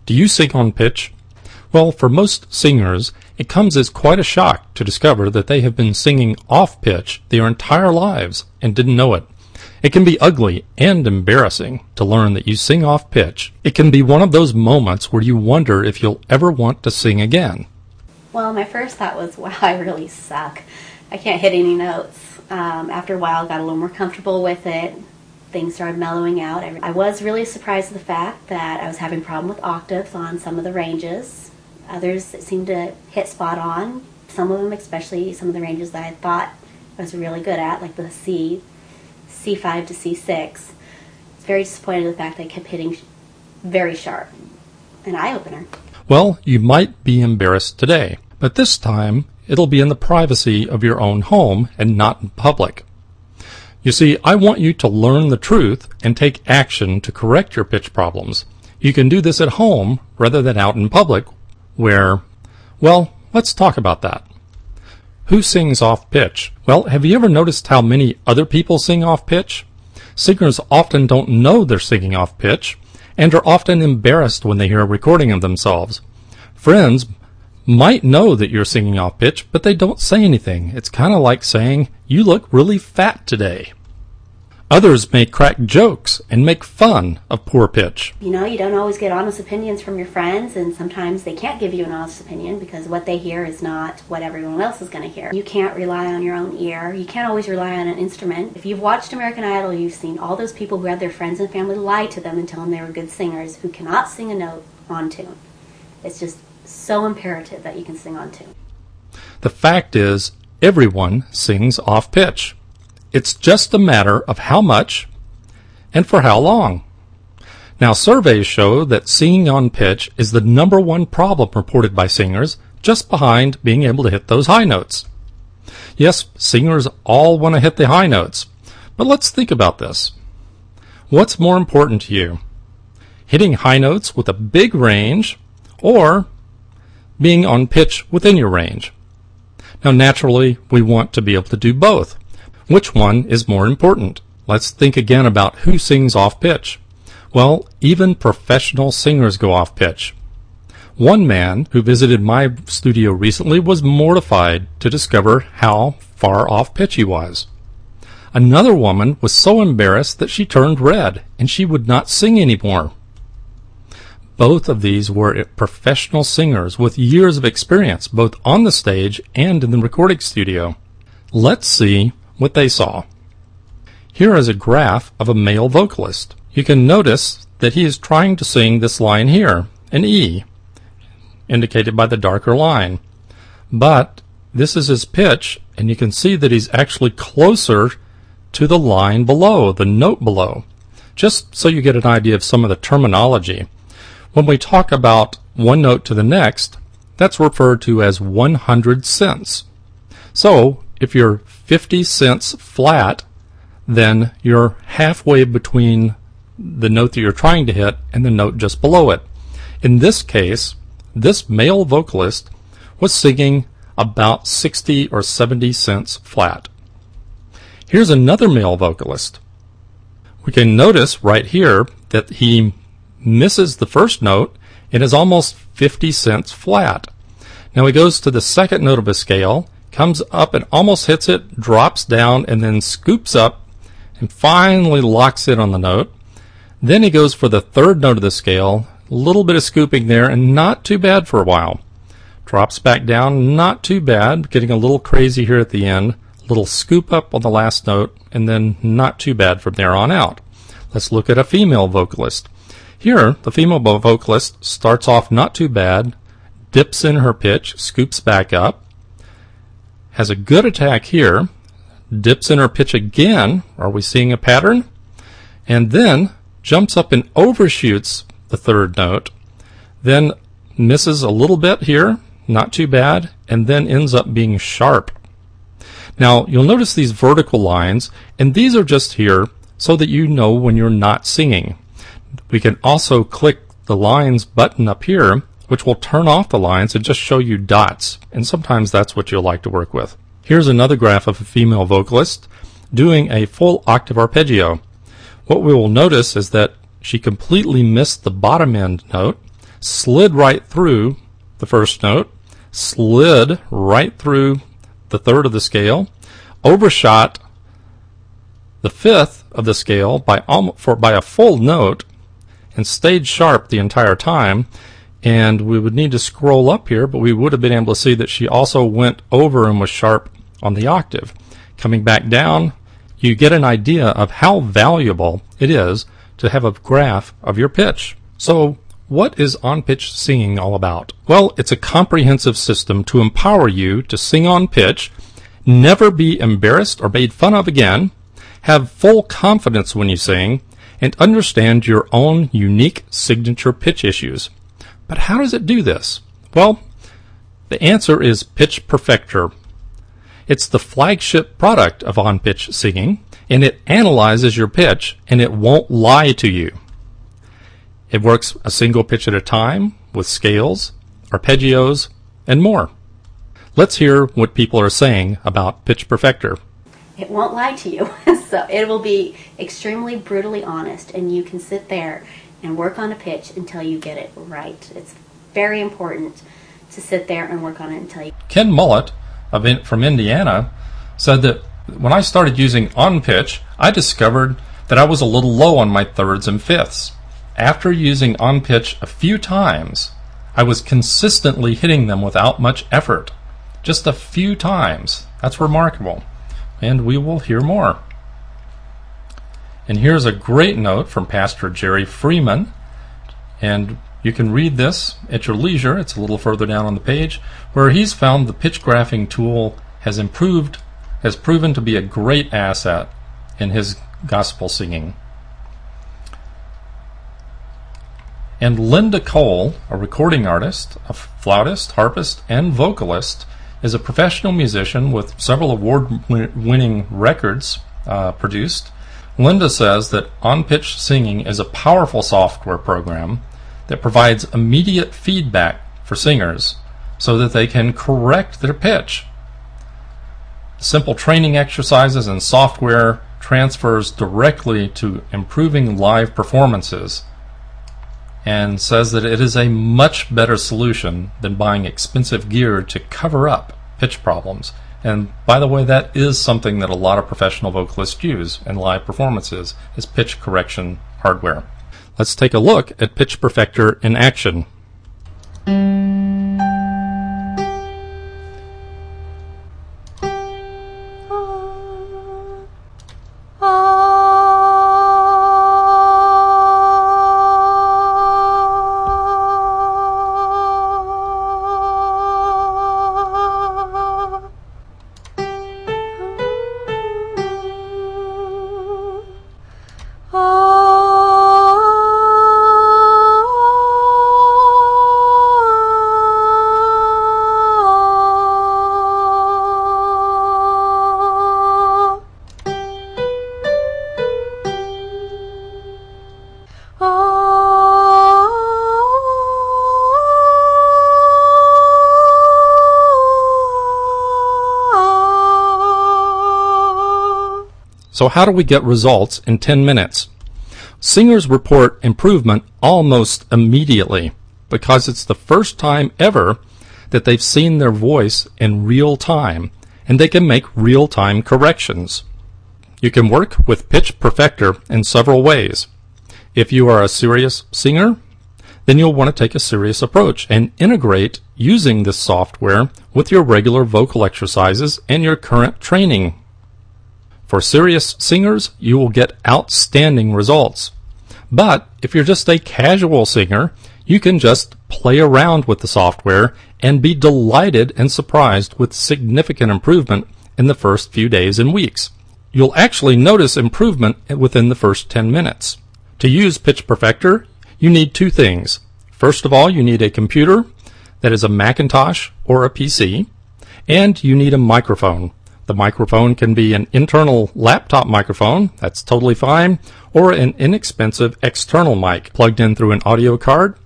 Do you sing on pitch? Well, for most singers, it comes as quite a shock to discover that they have been singing off pitch their entire lives and didn't know it. It can be ugly and embarrassing to learn that you sing off pitch. It can be one of those moments where you wonder if you'll ever want to sing again. Well, my first thought was, wow, I really suck. I can't hit any notes. After a while, I got a little more comfortable with it. Things started mellowing out. I was really surprised at the fact that I was having a problem with octaves on some of the ranges. Others seemed to hit spot on. Some of them, especially some of the ranges that I thought I was really good at, like the C5 to C6. I was very disappointed in the fact that I kept hitting very sharp. An eye-opener. Well, you might be embarrassed today, but this time it'll be in the privacy of your own home and not in public. You see, I want you to learn the truth and take action to correct your pitch problems. You can do this at home rather than out in public where, well, let's talk about that. Who sings off pitch? Well, have you ever noticed how many other people sing off pitch? Singers often don't know they're singing off pitch and are often embarrassed when they hear a recording of themselves. Friends might know that you're singing off pitch, but they don't say anything. It's kind of like saying, "You look really fat today." Others may crack jokes and make fun of poor pitch. You know, you don't always get honest opinions from your friends, and sometimes they can't give you an honest opinion because what they hear is not what everyone else is going to hear. You can't rely on your own ear. You can't always rely on an instrument. If you've watched American Idol, you've seen all those people who had their friends and family lie to them and tell them they were good singers who cannot sing a note on tune. It's just so imperative that you can sing on tune. The fact is, everyone sings off pitch. It's just a matter of how much and for how long. Now, surveys show that singing on pitch is the #1 problem reported by singers, just behind being able to hit those high notes. Yes, singers all want to hit the high notes, but let's think about this. What's more important to you? Hitting high notes with a big range or being on pitch within your range? Now, naturally, we want to be able to do both. Which one is more important? Let's think again about who sings off pitch. Well, even professional singers go off pitch. One man who visited my studio recently was mortified to discover how far off pitch he was. Another woman was so embarrassed that she turned red and she would not sing anymore. Both of these were professional singers with years of experience, both on the stage and in the recording studio. Let's see what they saw. Here is a graph of a male vocalist. You can notice that he is trying to sing this line here, an E, indicated by the darker line. But this is his pitch, and you can see that he's actually closer to the line below, the note below. Just so you get an idea of some of the terminology. When we talk about one note to the next, that's referred to as 100 cents. So, if you're 50 cents flat, then you're halfway between the note that you're trying to hit and the note just below it. In this case, this male vocalist was singing about 60 or 70 cents flat. Here's another male vocalist. We can notice right here that he misses the first note and is almost 50 cents flat. Now he goes to the second note of a scale, comes up and almost hits it, drops down, and then scoops up and finally locks in on the note. Then he goes for the third note of the scale, a little bit of scooping there, and not too bad for a while. Drops back down, not too bad, getting a little crazy here at the end, little scoop up on the last note, and then not too bad from there on out. Let's look at a female vocalist. Here, the female vocalist starts off not too bad, dips in her pitch, scoops back up, has a good attack here, dips in her pitch again. Are we seeing a pattern? And then jumps up and overshoots the third note, then misses a little bit here, not too bad, and then ends up being sharp. Now, you'll notice these vertical lines, and these are just here so that you know when you're not singing. We can also click the lines button up here, which will turn off the lines and just show you dots, and sometimes that's what you'll like to work with. Here's another graph of a female vocalist doing a full octave arpeggio. What we will notice is that she completely missed the bottom end note, slid right through the first note, slid right through the third of the scale, overshot the fifth of the scale by a full note, and stayed sharp the entire time. And we would need to scroll up here, but we would have been able to see that she also went over and was sharp on the octave. Coming back down, you get an idea of how valuable it is to have a graph of your pitch. So what is on-pitch singing all about? Well, it's a comprehensive system to empower you to sing on pitch, never be embarrassed or made fun of again, have full confidence when you sing, and understand your own unique signature pitch issues. But how does it do this? Well, the answer is Pitch Perfector. It's the flagship product of on-pitch singing, and it analyzes your pitch, and it won't lie to you. It works a single pitch at a time with scales, arpeggios, and more. Let's hear what people are saying about Pitch Perfector. It won't lie to you. So it will be extremely brutally honest, and you can sit there and work on a pitch until you get it right. It's very important to sit there and work on it until you... Ken Mullett from Indiana said that when I started using on pitch, I discovered that I was a little low on my thirds and fifths. After using on pitch a few times, I was consistently hitting them without much effort. Just a few times. That's remarkable. And we will hear more. And here's a great note from Pastor Jerry Freeman, and you can read this at your leisure. It's a little further down on the page, where he's found the pitch graphing tool has proven to be a great asset in his gospel singing. And Linda Cole, a recording artist, a flautist, harpist, and vocalist, is a professional musician with several award-winning records produced. Linda says that on-pitch singing is a powerful software program that provides immediate feedback for singers so that they can correct their pitch. Simple training exercises and software transfers directly to improving live performances, and says that it is a much better solution than buying expensive gear to cover up pitch problems. And by the way, that is something that a lot of professional vocalists use in live performances, is pitch correction hardware. Let's take a look at Pitch Perfector in action. So how do we get results in 10 minutes? Singers report improvement almost immediately because it's the first time ever that they've seen their voice in real time, and they can make real-time corrections. You can work with Pitch Perfector in several ways. If you are a serious singer, then you'll want to take a serious approach and integrate using this software with your regular vocal exercises and your current training. For serious singers, you will get outstanding results. But if you're just a casual singer, you can just play around with the software and be delighted and surprised with significant improvement in the first few days and weeks. You'll actually notice improvement within the first 10 minutes. To use Pitch Perfector, you need two things. First of all, you need a computer that is a Macintosh or a PC, and you need a microphone. The microphone can be an internal laptop microphone, that's totally fine, or an inexpensive external mic plugged in through an audio card,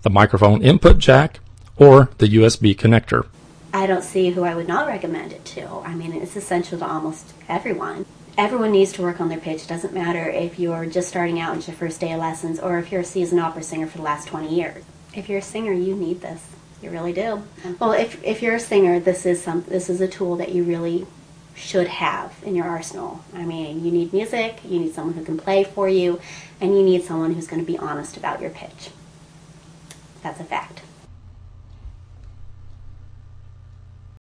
the microphone input jack, or the USB connector. I don't see who I would not recommend it to. I mean, it's essential to almost everyone. Everyone needs to work on their pitch. It doesn't matter if you're just starting out in your first day of lessons or if you're a seasoned opera singer for the last 20 years. If you're a singer, you need this. You really do. Well, if you're a singer, this is a tool that you really should have in your arsenal. I mean, you need music, you need someone who can play for you, and you need someone who's going to be honest about your pitch. That's a fact.